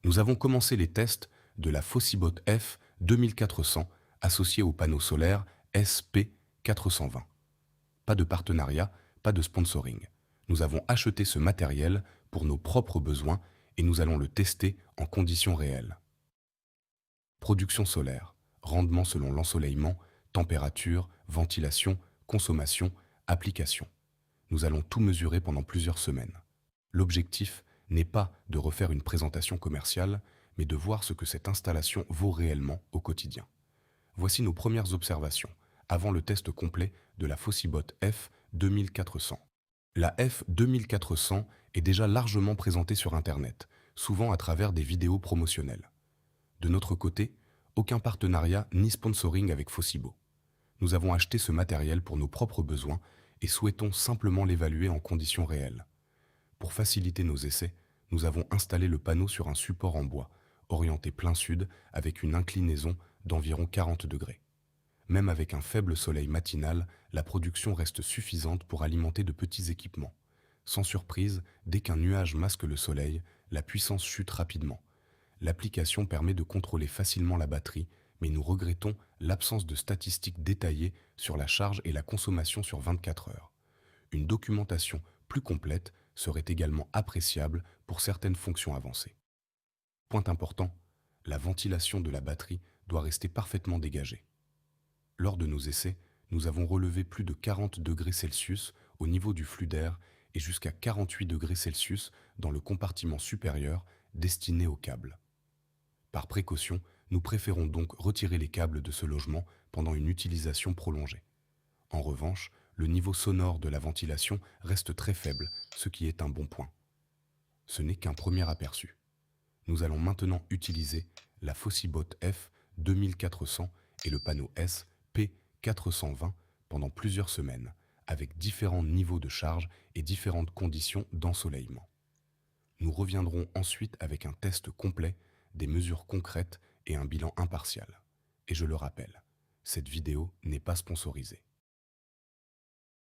Nous avons commencé les tests de la Fossibot F 2400 associée au panneau solaire SP420. Pas de partenariat, pas de sponsoring. Nous avons acheté ce matériel pour nos propres besoins et nous allons le tester en conditions réelles. Production solaire, rendement selon l'ensoleillement, température, ventilation, consommation, application. Nous allons tout mesurer pendant plusieurs semaines. L'objectif n'est pas de refaire une présentation commerciale, mais de voir ce que cette installation vaut réellement au quotidien. Voici nos premières observations, avant le test complet de la Fossibot F 2400. La F 2400 est déjà largement présentée sur Internet, souvent à travers des vidéos promotionnelles. De notre côté, aucun partenariat ni sponsoring avec Fossibo. Nous avons acheté ce matériel pour nos propres besoins et souhaitons simplement l'évaluer en conditions réelles. Pour faciliter nos essais, nous avons installé le panneau sur un support en bois, orienté plein sud avec une inclinaison d'environ 40 degrés. Même avec un faible soleil matinal, la production reste suffisante pour alimenter de petits équipements. Sans surprise, dès qu'un nuage masque le soleil, la puissance chute rapidement. L'application permet de contrôler facilement la batterie, mais nous regrettons l'absence de statistiques détaillées sur la charge et la consommation sur 24 heures. Une documentation plus complète serait également appréciable pour certaines fonctions avancées. Point important, la ventilation de la batterie doit rester parfaitement dégagée. Lors de nos essais, nous avons relevé plus de 40 degrés Celsius au niveau du flux d'air et jusqu'à 48 degrés Celsius dans le compartiment supérieur destiné aux câbles. Par précaution, nous préférons donc retirer les câbles de ce logement pendant une utilisation prolongée. En revanche, le niveau sonore de la ventilation reste très faible, ce qui est un bon point. Ce n'est qu'un premier aperçu. Nous allons maintenant utiliser la Fossibot F 2400 et le panneau S P420 pendant plusieurs semaines, avec différents niveaux de charge et différentes conditions d'ensoleillement. Nous reviendrons ensuite avec un test complet, des mesures concrètes et un bilan impartial. Et je le rappelle, cette vidéo n'est pas sponsorisée.